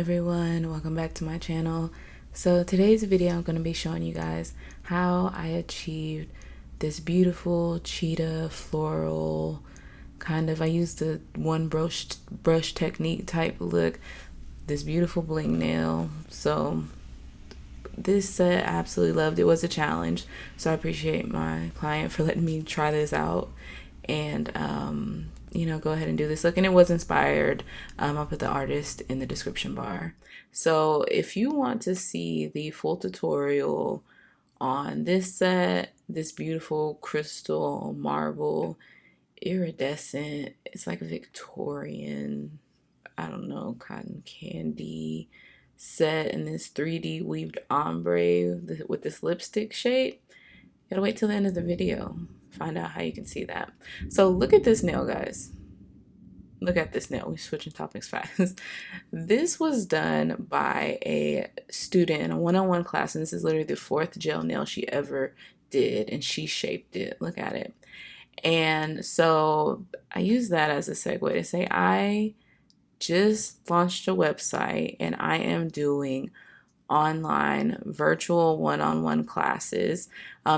everyone, welcome back to my channel. So today's video I'm going to be showing you guys how I achieved this beautiful cheetah floral I used the one brush technique type look, this beautiful bling nail. So this set I absolutely loved. It was a challenge, so I appreciate my client for letting me try this out and go ahead and do this look. And it was inspired. I'll put the artist in the description bar. So if you want to see the full tutorial on this set, this beautiful crystal marble iridescent, it's like a Victorian, I don't know, cotton candy set in this 3D weaved ombre with this lipstick shade, you gotta wait till the end of the video. Find out how you can see that. So look at this nail, guys. Look at this nail. We're switching topics fast. This was done by a student in a one-on-one class, and this is literally the 4th gel nail she ever did, and she shaped it. Look at it. And so I use that as a segue to say I just launched a website and I am doing online virtual one-on-one classes.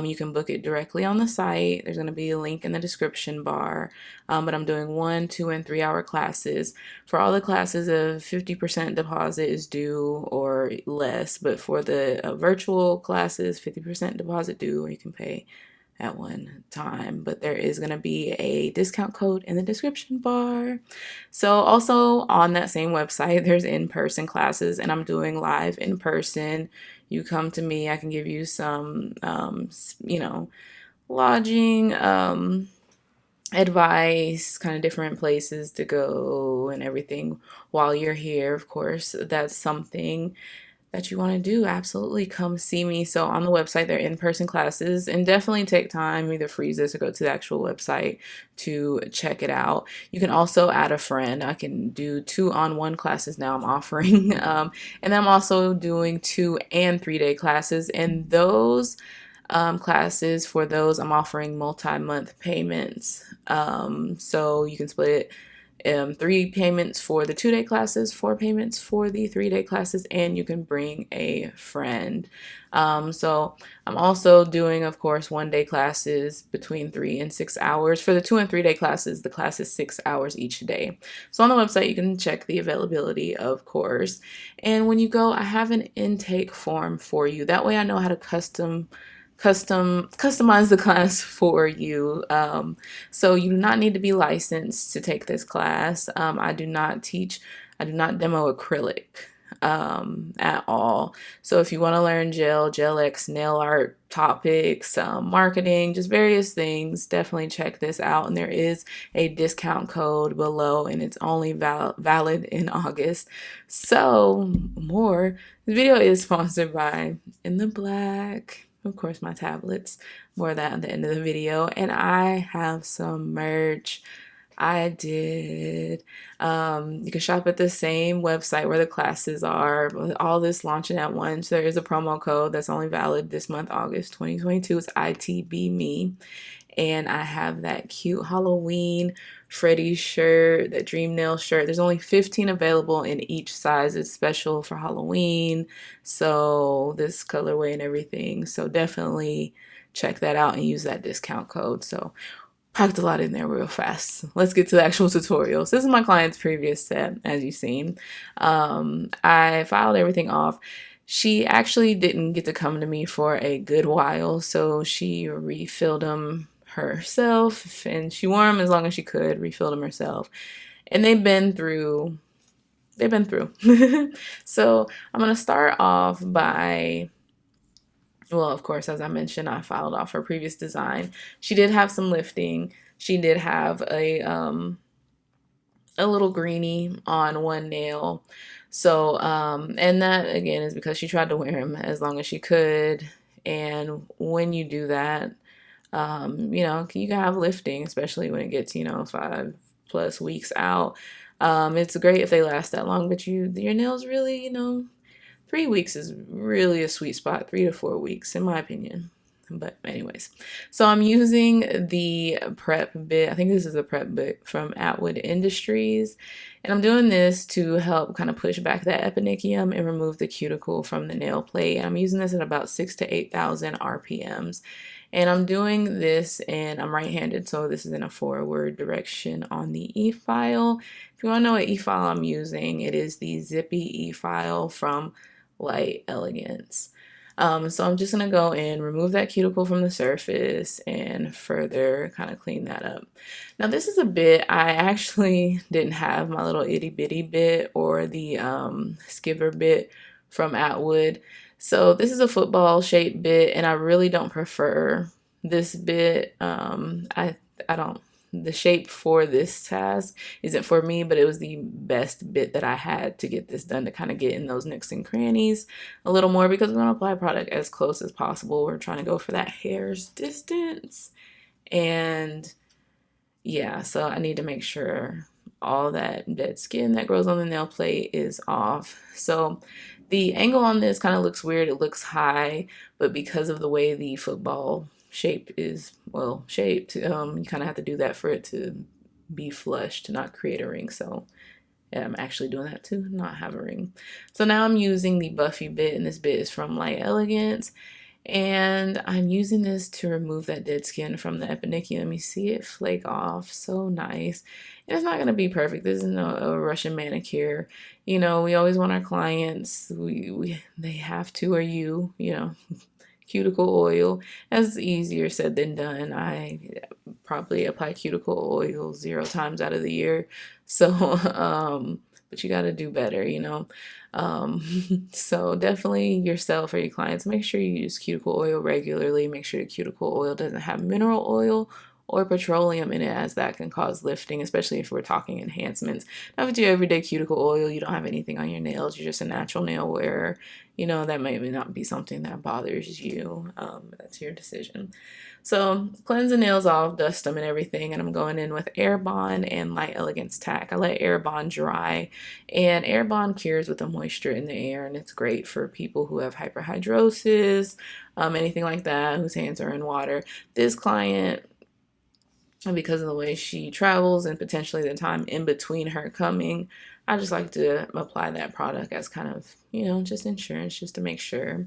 You can book it directly on the site. There's going to be a link in the description bar, but I'm doing 1, 2, and 3 hour classes. For all the classes, a 50% deposit is due or less, but for the virtual classes, 50% deposit due, or you can pay at one time. But there is going to be a discount code in the description bar. So also on that same website, there's in-person classes, and I'm doing live in person. You come to me, I can give you some lodging advice, kind of different places to go and everything while you're here. Of course, that's something that you want to do, absolutely come see me. So on the website, they're in-person classes, and definitely take time, either freeze this or go to the actual website to check it out. You can also add a friend. I can do 2-on-1 classes now I'm offering. And then I'm also doing 2 and 3 day classes, and those classes, for those I'm offering multi-month payments. So you can split it 3 payments for the 2 day classes, 4 payments for the 3 day classes, and you can bring a friend. So I'm also doing, of course, 1 day classes between 3 and 6 hours. For the 2 and 3 day classes, the class is 6 hours each day. So on the website, you can check the availability, of course. And when you go, I have an intake form for you. That way I know how to customize the class for you. So you do not need to be licensed to take this class. I do not demo acrylic at all. So if you want to learn gel X, nail art topics, marketing, just various things, definitely check this out. And there is a discount code below, and it's only valid in August. So this video is sponsored by In the Black, of course, my tablets. More of that at the end of the video. And I have some merch. I did. You can shop at the same website where the classes are. With all this launching at once, there is a promo code that's only valid this month, August 2022. It's ITBME. And I have that cute Halloween Freddy shirt, that dream nail shirt. There's only 15 available in each size. It's special for Halloween, so this colorway and everything. So definitely check that out and use that discount code. So packed a lot in there real fast. Let's get to the actual tutorial. So this is my client's previous set, as you've seen. I filed everything off. She actually didn't get to come to me for a good while, so she refilled them herself, and she wore them as long as she could, refilled them herself, and they've been through. So I'm gonna start off by, well, of course, as I mentioned, I filed off her previous design. She did have some lifting. She did have a little greenie on one nail. So, and that again is because she tried to wear him as long as she could. And when you do that, you can have lifting, especially when it gets, 5+ weeks out. It's great if they last that long, but your nails really, 3 weeks is really a sweet spot, 3 to 4 weeks, in my opinion. But anyways, so I'm using the prep bit. I think this is a prep bit from Atwood Industries. And I'm doing this to help kind of push back that eponychium and remove the cuticle from the nail plate. And I'm using this at about 6,000 to 8,000 RPMs. And I'm doing this, and I'm right-handed, so this is in a forward direction on the E-file. If you want to know what E-file I'm using, it is the Zippy E-file from Elegance. So I'm just going to go and remove that cuticle from the surface and further kind of clean that up. Now this is a bit, I actually didn't have my little itty bitty bit or the skiver bit from Atwood. So this is a football shaped bit, and I really don't prefer this bit. I don't, the shape for this task isn't for me, but it was the best bit that I had to get this done, to kind of get in those nooks and crannies a little more, because we're going to apply product as close as possible. We're trying to go for that hair's distance. And yeah, so I need to make sure all that dead skin that grows on the nail plate is off. So the angle on this kind of looks weird. It looks high, but because of the way the football shape is, well, shaped, you kind of have to do that for it to be flush, to not create a ring. So yeah, I'm actually doing that to not have a ring. So now I'm using the Buffy bit, and this bit is from Elegance. And I'm using this to remove that dead skin from the eponychium. You see it flake off, so nice. And it's not going to be perfect. This isn't a Russian manicure. You know, we always want our clients, they have to, or you know, cuticle oil. That's easier said than done. I probably apply cuticle oil 0 times out of the year. So, but you got to do better, you know. So definitely yourself or your clients, make sure you use cuticle oil regularly. Make sure the cuticle oil doesn't have mineral oil or petroleum in it, as that can cause lifting, especially if we're talking enhancements. Now, if it's your everyday cuticle oil, you don't have anything on your nails, you're just a natural nail wearer, you know, that may not be something that bothers you. That's your decision. So cleanse the nails off, dust them and everything, and I'm going in with Air Bond and Light Elegance Tack. I let Air Bond dry, and Air Bond cures with the moisture in the air, and it's great for people who have hyperhidrosis, anything like that, whose hands are in water. This client, because of the way she travels and potentially the time in between her coming, I just like to apply that product as kind of, you know, just insurance, just to make sure.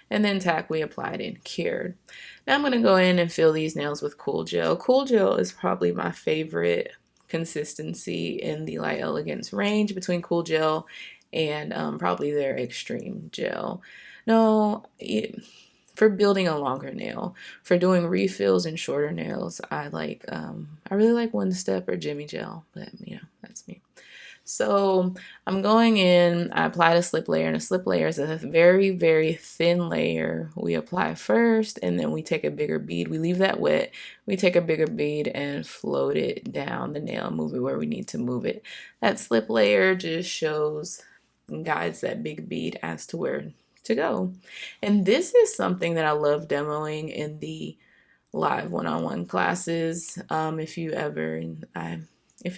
And then Tack, we applied and cured. Now I'm going to go in and fill these nails with Cool Gel. Cool Gel is probably my favorite consistency in the Light Elegance range, between Cool Gel and probably their Extreme Gel. No, for building a longer nail, for doing refills and shorter nails, I really like One Step or Jimmy Gel, but you know, that's me. So I'm going in, I applied a slip layer, and a slip layer is a very, very thin layer. We apply first, and then we take a bigger bead. We leave that wet. We take a bigger bead and float it down the nail, move it where we need to move it. That slip layer just shows and guides that big bead as to where to go. And this is something that I love demoing in the live one-on-one classes. If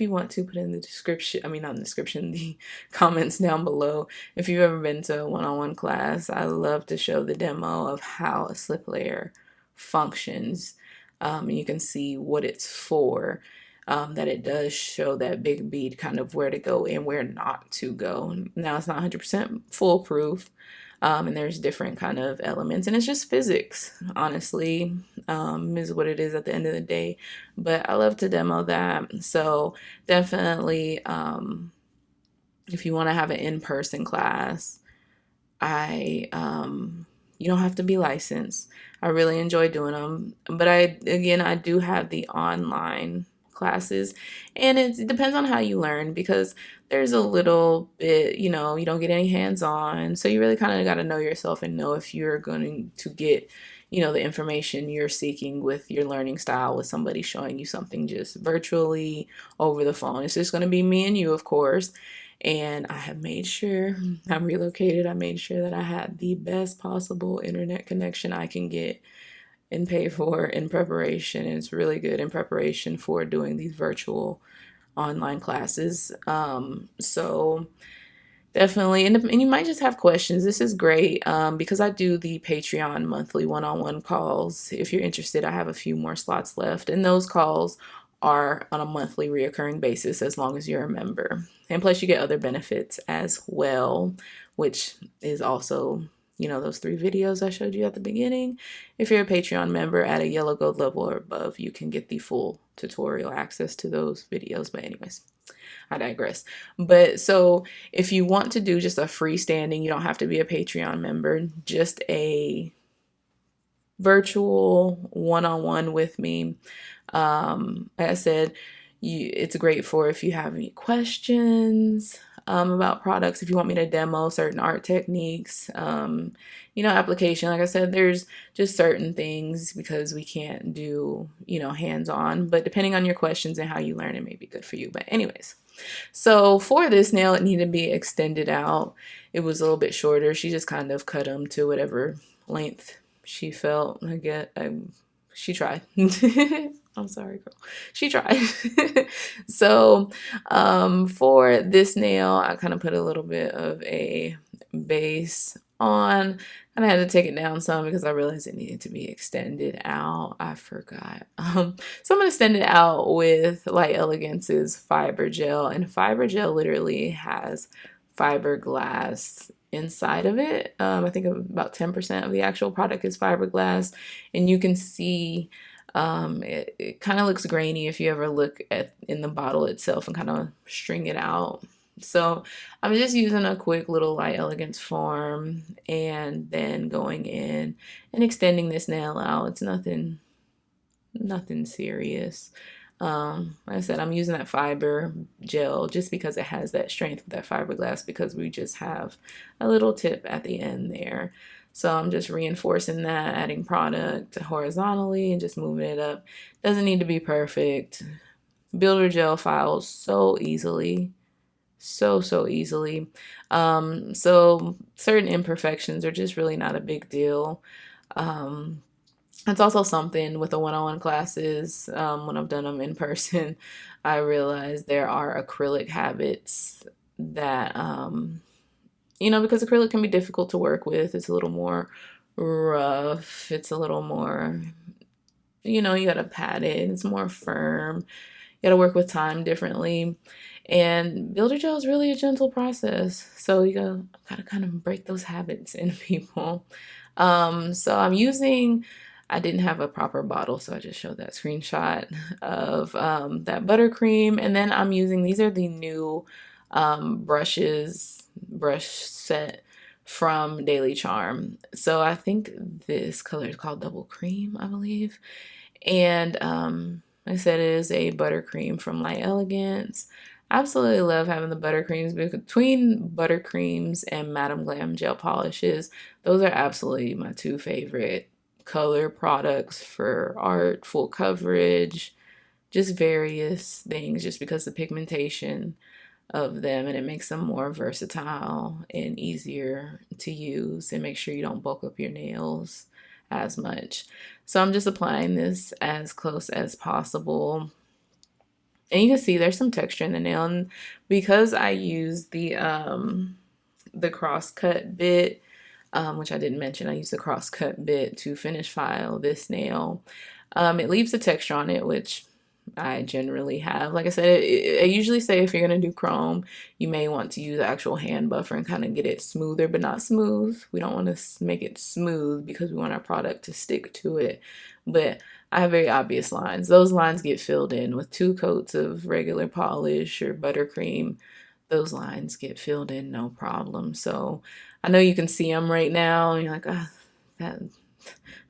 you want to, put in the description, not the description, the comments down below. If you've ever been to a one-on-one class, I love to show the demo of how a slip layer functions. You can see what it's for, that it does show that big bead kind of where to go and where not to go. Now, it's not 100% foolproof. And there's different kind of elements, and it's just physics, honestly, is what it is at the end of the day. But I love to demo that. So definitely, if you want to have an in-person class, you don't have to be licensed. I really enjoy doing them, but I do have the online classes, and it depends on how you learn, because there's a little bit, you know, you don't get any hands-on, so you really kind of got to know yourself and know if you're going to get, you know, the information you're seeking with your learning style with somebody showing you something just virtually over the phone. It's just going to be me and you, of course. And I have made sure, I'm relocated, I made sure that I had the best possible internet connection I can get and pay for in preparation. And it's really good in preparation for doing these virtual online classes. So Definitely. And you might just have questions. This is great because I do the Patreon monthly one-on-one calls. If you're interested, I have a few more slots left. And those calls are on a monthly reoccurring basis as long as you're a member. And plus, you get other benefits as well, which is also, those 3 videos I showed you at the beginning. If you're a Patreon member at a yellow gold level or above, you can get the full tutorial access to those videos. But anyways, I digress. But so if you want to do just a freestanding, you don't have to be a Patreon member, just a virtual one-on-one with me. Like I said, it's great for if you have any questions about products, if you want me to demo certain art techniques, application. Like I said, there's just certain things because we can't do, hands-on, but depending on your questions and how you learn, it may be good for you. But anyways, so for this nail, it needed to be extended out. It was a little bit shorter. She just kind of cut them to whatever length she felt. She tried. I'm sorry, girl. She tried. So for this nail, I kind of put a little bit of a base on, and I had to take it down some because I realized it needed to be extended out. I forgot. So I'm going to extend it out with Light Elegance's fiber gel, and fiber gel literally has fiberglass inside of it. I think about 10% of the actual product is fiberglass, and you can see it kind of looks grainy if you ever look in the bottle itself and kind of string it out. So I'm just using a quick little Light Elegance form and then going in and extending this nail out. It's nothing serious. Like I said, I'm using that fiber gel just because it has that strength of that fiberglass, because we just have a little tip at the end there. So I'm just reinforcing that, adding product horizontally and just moving it up. Doesn't need to be perfect. Builder gel files so easily. So easily. So certain imperfections are just really not a big deal. It's also something with the one-on-one classes, when I've done them in person, I realized there are acrylic habits that, because acrylic can be difficult to work with. It's a little more rough. It's a little more, you gotta pat it. It's more firm. You gotta work with time differently. And builder gel is really a gentle process. So you gotta kind of break those habits in people. So I didn't have a proper bottle, so I just showed that screenshot of that buttercream. And then I'm using, these are the new brush set from Daily Charm. So I think this color is called Double Cream, I believe. And like I said, it is a buttercream from Light Elegance. Absolutely love having the buttercreams. Between buttercreams and Madam Glam gel polishes, those are absolutely my 2 favorite color products for art, full coverage, just various things, just because the pigmentation of them, and it makes them more versatile and easier to use, and make sure you don't bulk up your nails as much. So I'm just applying this as close as possible. And you can see there's some texture in the nail, and because I use the cross-cut bit, which I didn't mention, I use the cross-cut bit to finish file this nail. It leaves the texture on it, which I generally have. Like I said, I usually say if you're going to do chrome, you may want to use the actual hand buffer and kind of get it smoother, but not smooth. We don't want to make it smooth because we want our product to stick to it. But I have very obvious lines. Those lines get filled in with 2 coats of regular polish or buttercream. Those lines get filled in no problem. So I know you can see them right now, and you're like,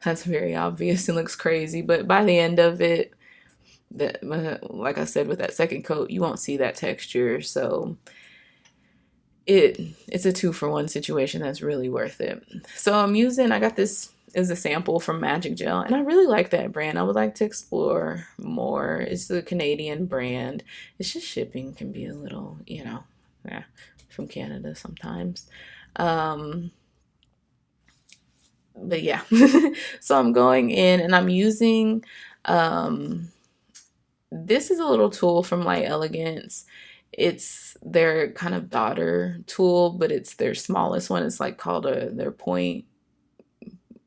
that's very obvious and looks crazy. But by the end of it, like I said, with that second coat, you won't see that texture. So it's a 2-for-1 situation that's really worth it. So I got this as a sample from Magic Gel, and I really like that brand. I would like to explore more. It's a Canadian brand. It's just shipping can be a little, from Canada sometimes. But yeah, so I'm going in and I'm using, this is a little tool from Light Elegance. It's their kind of daughter tool, but it's their smallest one. It's like called their point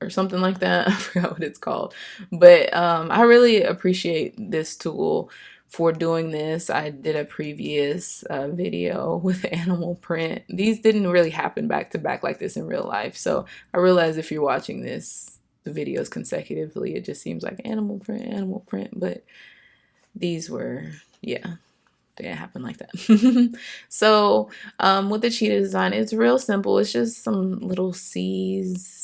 or something like that. I forgot what it's called. But I really appreciate this tool for doing this. I did a previous video with animal print. These didn't really happen back to back like this in real life. So I realize if you're watching the videos consecutively, it just seems like animal print. But these were, yeah, they didn't happen like that. So with the cheetah design, it's real simple. It's just some little C's,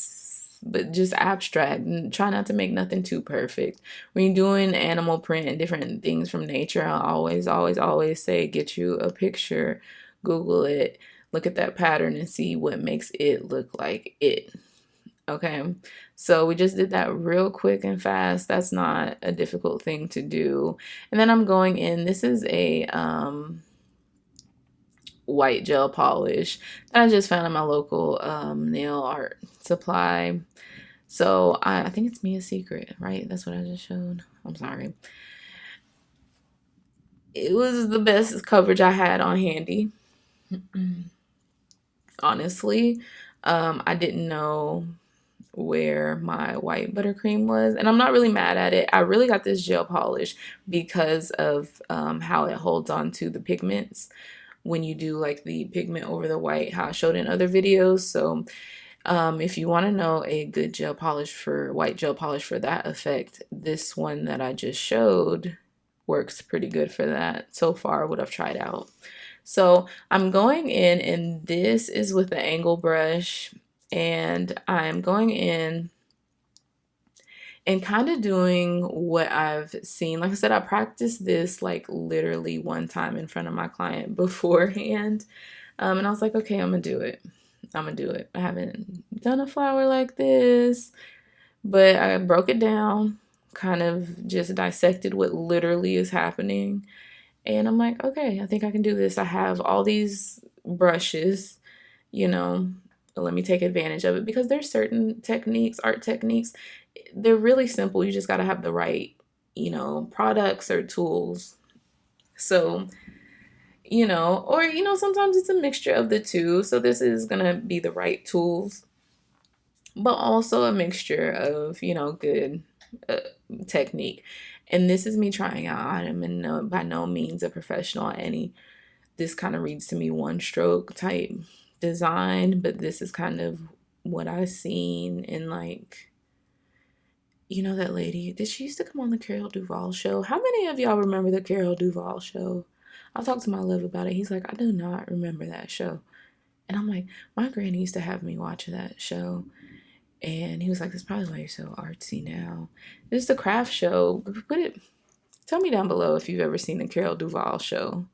but just abstract, and try not to make nothing too perfect. When you're doing animal print and different things from nature, I always say get you a picture, Google it, look at that pattern and see what makes it look like it. Okay, so we just did that real quick and fast. That's not a difficult thing to do. And then I'm going in, this is a white gel polish that I just found in my local nail art supply. So I think it's Mia's Secret, right? That's what I just showed. I'm sorry. It was the best coverage I had on handy. Honestly, I didn't know where my white buttercream was, and I'm not really mad at it. I really got this gel polish because of how it holds on to the pigments when you do like the pigment over the white, how I showed in other videos. So if you want to know a good gel polish for white gel polish for that effect, this one that I just showed works pretty good for that so far, what I've tried out. So I'm going in, and this is with the angle brush, and I'm going in and kind of doing what I've seen. Like I said, I practiced this like literally one time in front of my client beforehand. And I was like, okay, I'm gonna do it. I'm gonna do it. I haven't done a flower like this, but I broke it down, kind of just dissected what literally is happening. And I'm like, okay, I think I can do this. I have all these brushes, you know, let me take advantage of it, because there's certain techniques, art techniques, they're really simple. You just got to have the right, products or tools. So, or sometimes it's a mixture of the two. So this is going to be the right tools, but also a mixture of, good uh, technique. And this is me trying out. I am by no means a professional at any. This kind of reads to me one stroke type design, but this is kind of what I've seen in like, that lady. Did she used to come on the Carol Duvall show? How many of y'all remember the Carol Duvall show? I talked to my love about it. He's like, I do not remember that show. And I'm like, my granny used to have me watch that show. And he was like, that's probably why you're so artsy now. This is the craft show. Tell me down below if you've ever seen the Carol Duvall show.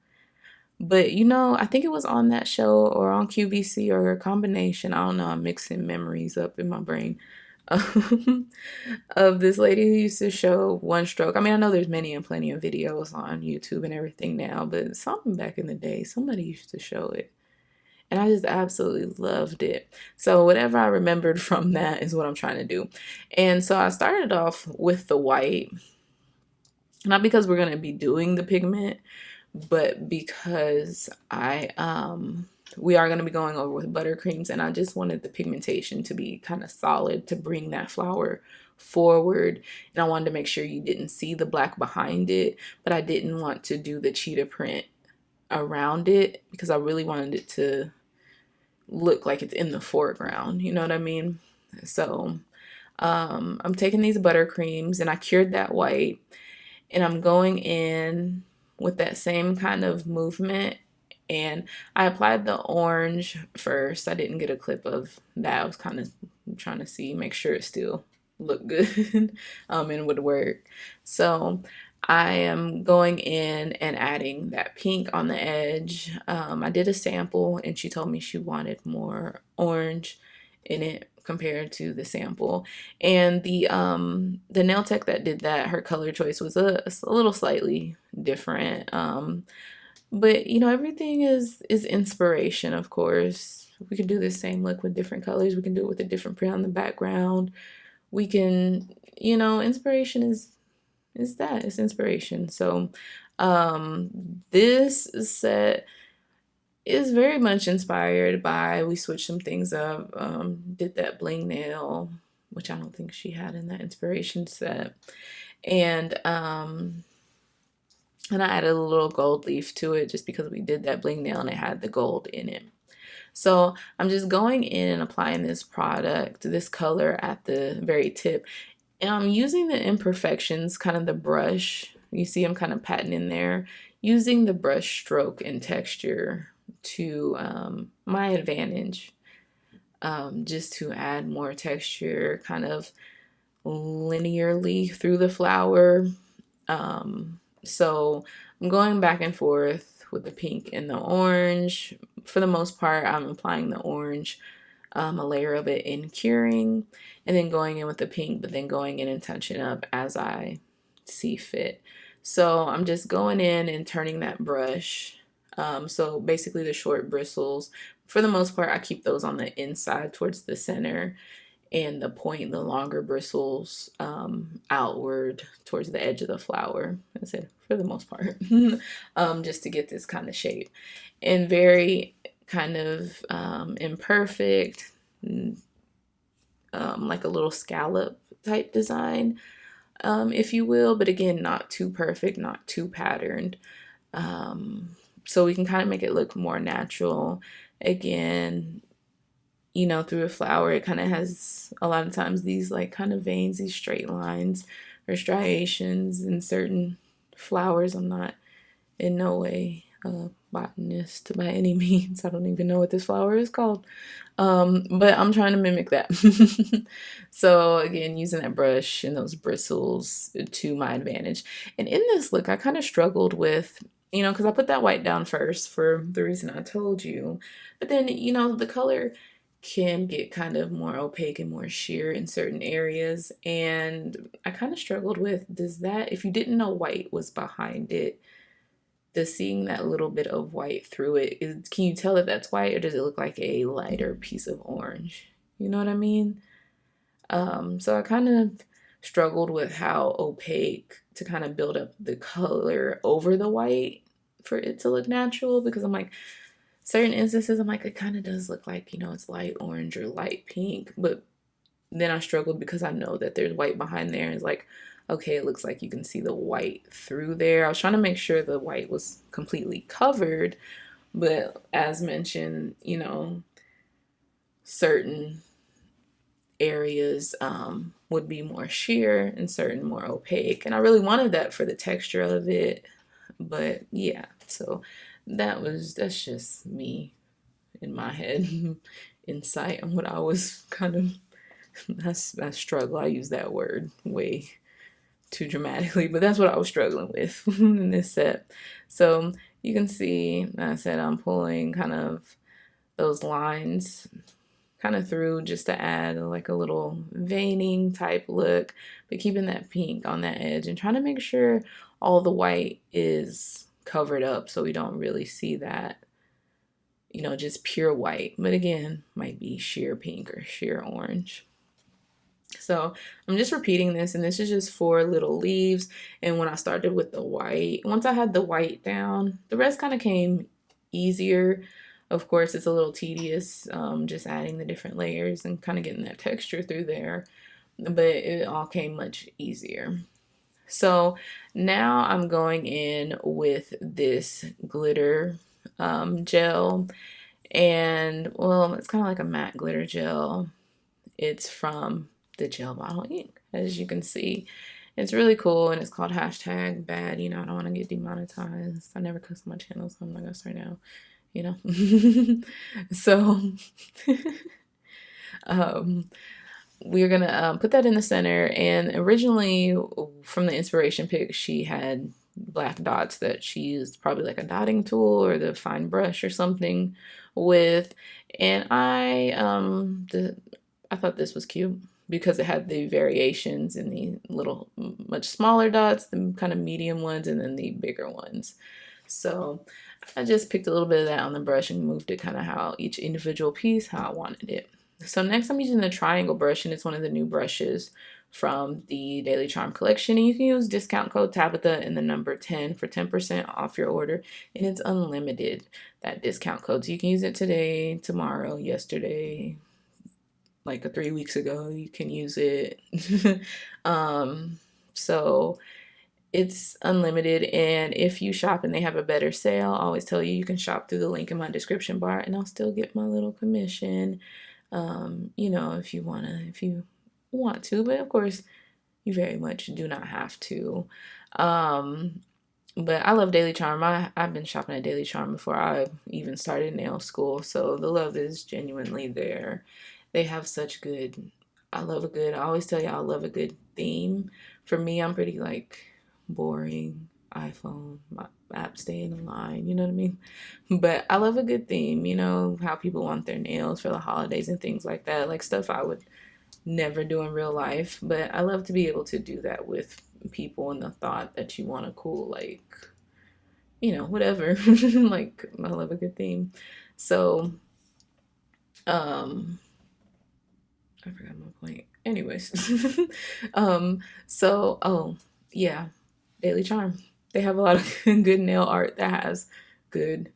But I think it was on that show or on QVC or a combination. I don't know. I'm mixing memories up in my brain of this lady who used to show one stroke. I mean, I know there's many and plenty of videos on YouTube and everything now, but something back in the day, somebody used to show it. And I just absolutely loved it. So whatever I remembered from that is what I'm trying to do. And so I started off with the white, not because we're going to be doing the pigment, but because we are going to be going over with buttercreams, and I just wanted the pigmentation to be kind of solid to bring that flower forward. And I wanted to make sure you didn't see the black behind it, but I didn't want to do the cheetah print around it because I really wanted it to look like it's in the foreground. You know what I mean? So I'm taking these buttercreams, and I cured that white, and I'm going in with that same kind of movement, and I applied the orange first. I didn't get a clip of that. I was kind of trying to make sure it still looked good and would work. So I am going in and adding that pink on the edge. I did a sample, and she told me she wanted more orange in it compared to the sample. And the nail tech that did that, her color choice was a little slightly different. But everything is inspiration, of course. We can do the same look with different colors. We can do it with a different print on the background. We can, inspiration is that. It's inspiration. So This set is very much inspired by, we switched some things up, did that bling nail, which I don't think she had in that inspiration set. And I added a little gold leaf to it just because we did that bling nail and it had the gold in it. So I'm just going in and applying this product, this color at the very tip. And I'm using the imperfections, kind of the brush. You see I'm kind of patting in there, using the brush stroke and texture to my advantage, just to add more texture kind of linearly through the flower. So I'm going back and forth with the pink and the orange. For the most part, I'm applying the orange, a layer of it in curing, and then going in with the pink, but then going in and touching up as I see fit. So I'm just going in and turning that brush. So basically the short bristles, for the most part, I keep those on the inside towards the center, and the longer bristles outward towards the edge of the flower. I said for the most part, just to get this kind of shape. And very kind of imperfect, like a little scallop type design, if you will, but again, not too perfect, not too patterned. So we can kind of make it look more natural. Again, you know, through a flower, it kind of has a lot of times these like kind of veins, these straight lines or striations in certain flowers. I'm not in no way a botanist by any means. I don't even know what this flower is called. But I'm trying to mimic that. So again, using that brush and those bristles to my advantage. And in this look, I kind of struggled with, you know, because I put that white down first for the reason I told you. But then, you know, the color can get kind of more opaque and more sheer in certain areas. And I kind of struggled with, does that, if you didn't know white was behind it, does seeing that little bit of white through it, can you tell if that's white or does it look like a lighter piece of orange? You know what I mean? So I kind of struggled with how opaque to kind of build up the color over the white for it to look natural, because I'm like, certain instances, I'm like, it kind of does look like, you know, it's light orange or light pink. But then I struggled because I know that there's white behind there. And it's like, okay, it looks like you can see the white through there. I was trying to make sure the white was completely covered. But as mentioned, you know, certain areas would be more sheer and certain more opaque. And I really wanted that for the texture of it. But yeah, so that's just me in my head insight on what I was kind of, that's I struggle. I use that word way too dramatically, but that's what I was struggling with in this set. So you can see, I said I'm pulling kind of those lines kind of through just to add like a little veining type look, but keeping that pink on that edge and trying to make sure all the white is covered up so we don't really see that, you know, just pure white. But again, might be sheer pink or sheer orange. So I'm just repeating this, and this is just 4 little leaves. And when I started with the white, once I had the white down, the rest kind of came easier. Of course, it's a little tedious, just adding the different layers and kind of getting that texture through there, but it all came much easier. So now I'm going in with this glitter gel, and well, it's kind of like a matte glitter gel. It's from the Gel Bottle ink, as you can see. It's really cool, and it's called #bad. You know, I don't want to get demonetized. I never cuss on my channel, so I'm not gonna start now. You know. So we're gonna put that in the center. And originally, from the inspiration pic, she had black dots that she used probably like a dotting tool or the fine brush or something with. And I thought this was cute because it had the variations in the little much smaller dots, the kind of medium ones, and then the bigger ones. So I just picked a little bit of that on the brush and moved it kind of how each individual piece, how I wanted it. So next I'm using the triangle brush, and it's one of the new brushes from the Daily Charm collection. And you can use discount code Tabitha and the number 10 for 10% off your order. And it's unlimited, that discount code. So you can use it today, tomorrow, yesterday, like 3 weeks ago. You can use it. So it's unlimited, and if you shop and they have a better sale, I always tell you can shop through the link in my description bar, and I'll still get my little commission. You know, if you want to, but of course you very much do not have to. But I love Daily Charm. I've been shopping at Daily Charm before I even started nail school, so the love is genuinely there. They have such good, I always tell you I love a good theme. For me, I'm pretty like boring iPhone, my app staying in line, you know what I mean? But I love a good theme, you know, how people want their nails for the holidays and things like that, like stuff I would never do in real life. But I love to be able to do that with people, and the thought that you want a cool, like, you know, whatever. Like, I love a good theme. So, I forgot my point. Anyways, oh yeah, Daily Charm. They have a lot of good nail art that has good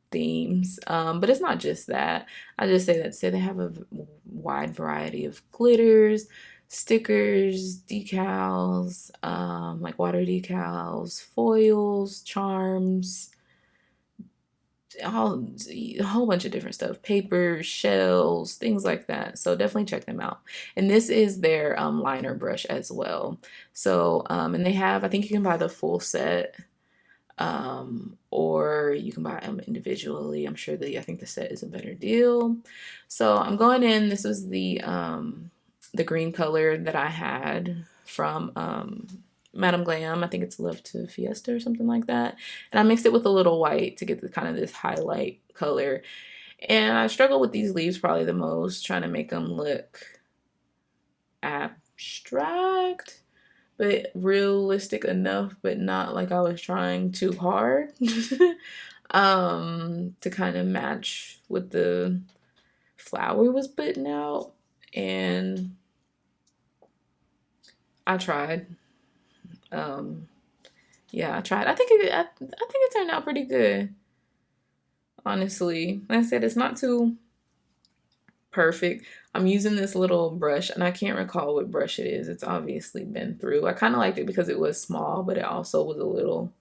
themes. But it's not just that. I just say they have a wide variety of glitters, stickers, decals, like water decals, foils, charms, a whole bunch of different stuff, papers, shells, things like that. So definitely check them out. And this is their liner brush as well. So and they have, I think you can buy the full set, or you can buy them individually. I'm sure I think the set is a better deal. So I'm going in, this was the green color that I had from Madame Glam. I think it's Love to Fiesta or something like that. And I mixed it with a little white to get the kind of this highlight color. And I struggle with these leaves probably the most, trying to make them look abstract, but realistic enough, but not like I was trying too hard. To kind of match what the flower was putting out. And I tried. Yeah, I tried. I think it turned out pretty good, honestly. Like I said, it's not too perfect. I'm using this little brush, and I can't recall what brush it is. It's obviously been through. I kind of liked it because it was small, but it also was a little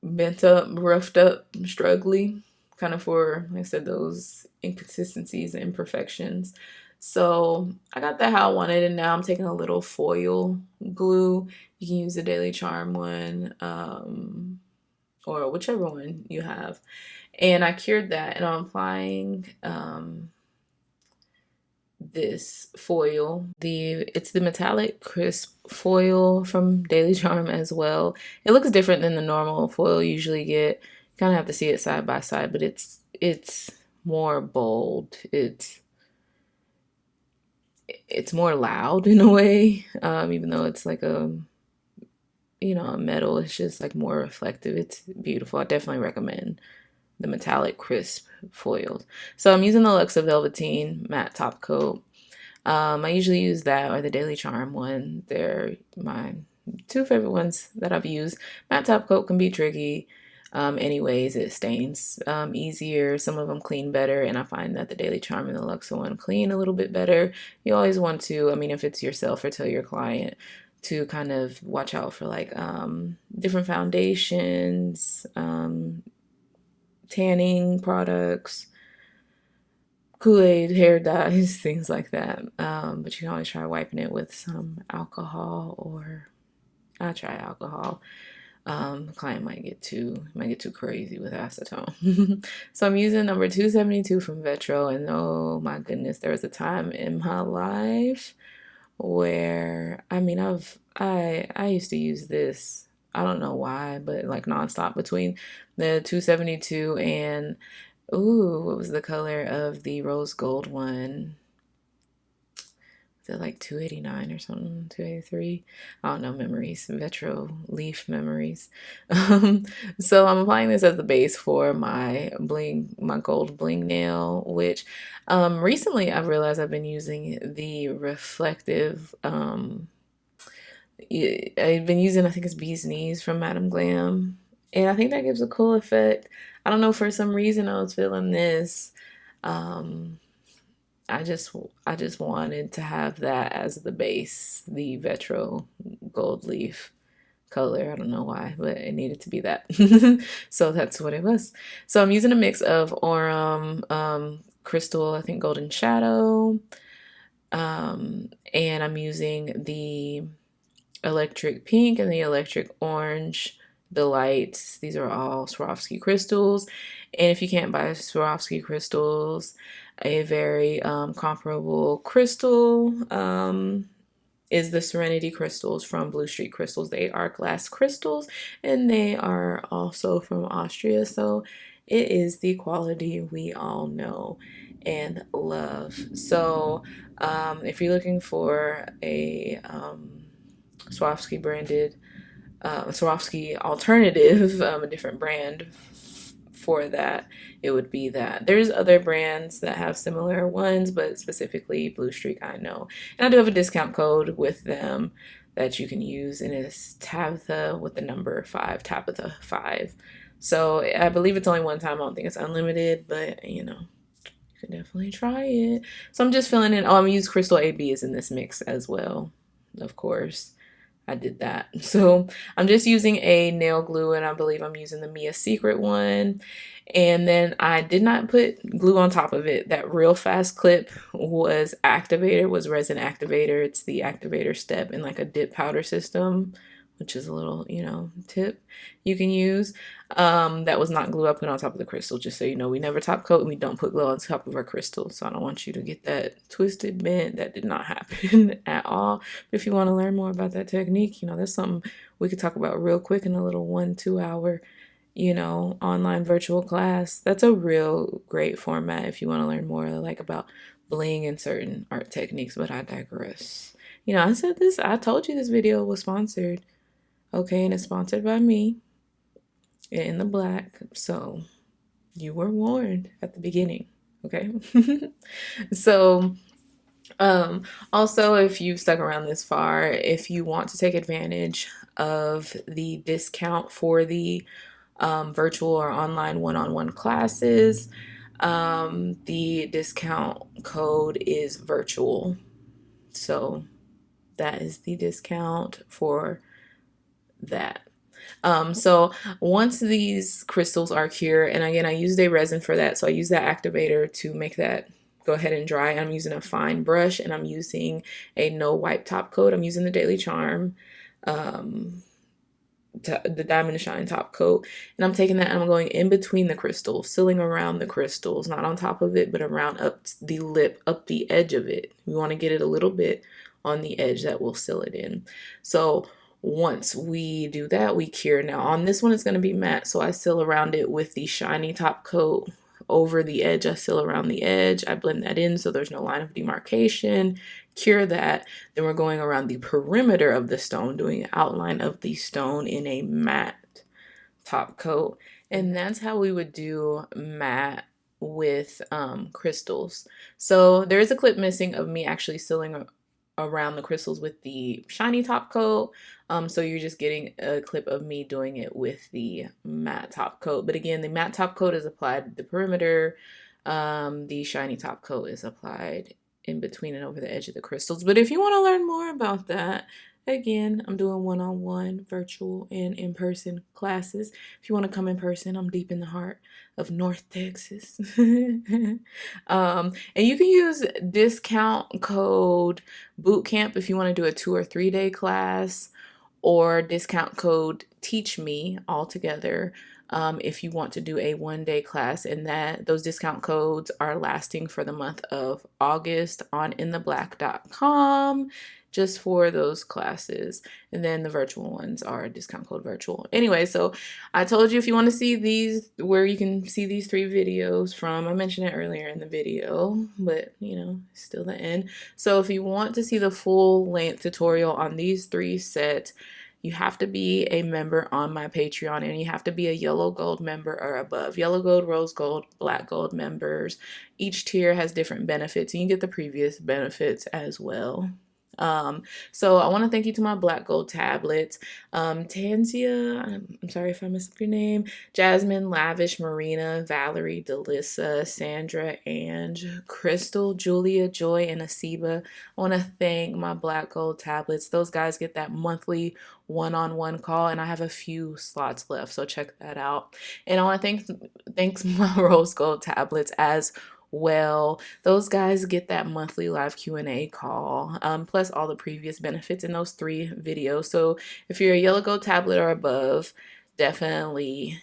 bent up, roughed up, struggly, kind of for, like I said, those inconsistencies and imperfections. So I got that how I wanted, and now I'm taking a little foil glue. You can use the Daily Charm one, or whichever one you have. And I cured that, and I'm applying this foil. It's the metallic crisp foil from Daily Charm as well. It looks different than the normal foil you usually get. You kind of have to see it side by side, but it's more bold. It's more loud in a way, even though it's like a metal. It's just like more reflective. It's beautiful. I definitely recommend the metallic crisp foils. So I'm using the Luxe Velveteen matte top coat. I usually use that or the Daily Charm one. They're my two favorite ones that I've used. Matte top coat can be tricky. Anyways, it stains easier. Some of them clean better, and I find that the Daily Charm and the Luxe one clean a little bit better. You always want to, I mean, if it's yourself or tell your client to kind of watch out for like different foundations, tanning products, Kool-Aid, hair dyes, things like that. But you can always try wiping it with some alcohol, or I try alcohol. The client might get too crazy with acetone. So I'm using number 272 from Vetro, and oh my goodness, there was a time in my life where, I mean, I used to use this, I don't know why, but like nonstop between the 272 and, ooh, what was the color of the rose gold one? They're like 289 or something, 283. I don't know, memories, Vetro leaf memories. Um, so I'm applying this as the base for my bling, my gold bling nail, which recently I've realized I've been using the reflective. I've been using, I think it's Bee's Knees from Madam Glam, and I think that gives a cool effect. I don't know, for some reason I was feeling this. Um, I just I just wanted to have that as the base, the Vetro gold leaf color. I don't know why, but it needed to be that. So that's what it was. So I'm using a mix of Aurum, Crystal, I think Golden Shadow, and I'm using the Electric Pink and the Electric Orange Delights. These are all Swarovski crystals. And if you can't buy Swarovski crystals, a very comparable crystal is the Serenity crystals from Blue Street Crystals. They are glass crystals and they are also from Austria. So it is the quality we all know and love. So if you're looking for a Swarovski branded, Swarovski alternative, a different brand for that, it would be that. There's other brands that have similar ones, but specifically Blue Streak I know. And I do have a discount code with them that you can use, and it's Tabitha with the number 5, Tabitha 5. So I believe it's only one time. I don't think it's unlimited, but you know, you can definitely try it. So I'm just filling in. Oh, I'm gonna use Crystal AB is in this mix as well, of course. I did that. So I'm just using a nail glue, and I believe I'm using the Mia Secret one. And then I did not put glue on top of it. That real fast clip was activator, was resin activator. It's the activator step in like a dip powder system, which is a little, you know, tip you can use. That was not glue I put on top of the crystal, just so you know. We never top coat and we don't put glue on top of our crystal. So I don't want you to get that twisted, bent. That did not happen at all. But if you want to learn more about that technique, you know, that's something we could talk about real quick in a little 1-2 hour, you know, online virtual class. That's a real great format if you want to learn more like about bling and certain art techniques, but I digress. You know, I told you this video was sponsored. Okay, and it's sponsored by me in the black. So you were warned at the beginning. Okay. So also, if you've stuck around this far, if you want to take advantage of the discount for the virtual or online one-on-one classes, the discount code is virtual. So that is the discount for that. So once these crystals are cured, and again, I used a resin for that, so I use that activator to make that go ahead and dry. I'm using a fine brush, and I'm using a no wipe top coat. I'm using the Daily Charm, the Diamond Shine top coat, and I'm taking that and I'm going in between the crystals, sealing around the crystals, not on top of it, but around up the lip, up the edge of it. We want to get it a little bit on the edge that will seal it in. So once we do that, we cure. Now on this one, it's going to be matte, so I seal around it with the shiny top coat. Over the edge, I seal around the edge. I blend that in so there's no line of demarcation. Cure that. Then we're going around the perimeter of the stone, doing an outline of the stone in a matte top coat. And that's how we would do matte with crystals. So there is a clip missing of me actually sealing around the crystals with the shiny top coat. So you're just getting a clip of me doing it with the matte top coat. But again, the matte top coat is applied at the perimeter. The shiny top coat is applied in between and over the edge of the crystals. But if you want to learn more about that, again, I'm doing one-on-one, virtual, and in-person classes. If you want to come in person, I'm deep in the heart of North Texas. And you can use discount code bootcamp if you want to do a 2 or 3 day class, or discount code teach me altogether if you want to do a 1 day class. And that those discount codes are lasting for the month of August on intheblack.com. just for those classes. And then the virtual ones are discount code virtual. Anyway, so I told you if you want to see these, where you can see these 3 videos from, I mentioned it earlier in the video, but you know, still the end. So if you want to see the full length tutorial on these 3 sets, you have to be a member on my Patreon, and you have to be a yellow gold member or above. Yellow gold, rose gold, black gold members. Each tier has different benefits, and you get the previous benefits as well. So I want to thank you to my black gold tablets. Tanzia, I'm sorry if I messed up your name. Jasmine, Lavish, Marina, Valerie, Delissa, Sandra, Ange, Crystal, Julia, Joy, and Asiba. I want to thank my black gold tablets. Those guys get that monthly one-on-one call, and I have a few slots left, so check that out. And I want to thanks my rose gold tablets as well. Those guys get that monthly live Q&A call, plus all the previous benefits in those 3 videos. So if you're a yellow gold tablet or above, definitely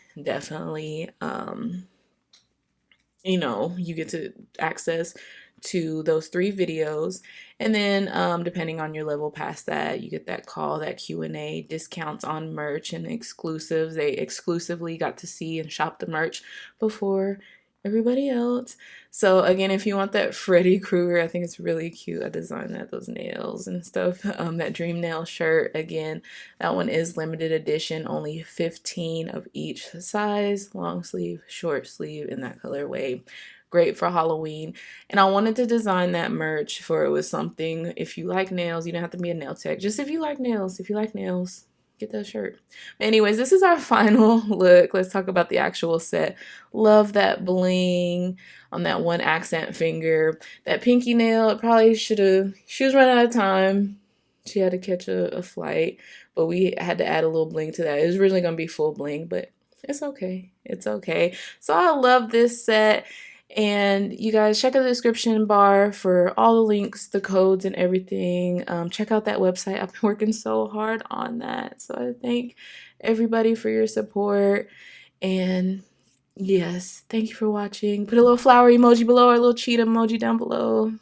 you know, you get to access to those 3 videos. And then depending on your level past that, you get that call, that Q&A, discounts on merch and exclusives. They exclusively got to see and shop the merch before everybody else. So again, if you want that Freddy Krueger, I think it's really cute. I designed that, those nails and stuff. That dream nail shirt, again, that one is limited edition, only 15 of each size, long sleeve, short sleeve, in that colorway. Great for Halloween. And I wanted to design that merch for it was something, if you like nails, you don't have to be a nail tech, just if you like nails, get that shirt. Anyways, this is our final look. Let's talk about the actual set. Love that bling on that one accent finger. That pinky nail, it probably she was running out of time. She had to catch a flight, but we had to add a little bling to that. It was originally going to be full bling, but it's okay. It's okay. So I love this set. And you guys check out the description bar for all the links, the codes, and everything. Check out that website. I've been working so hard on that. So I thank everybody for your support. And yes, thank you for watching. Put a little flower emoji below or a little cheetah emoji down below.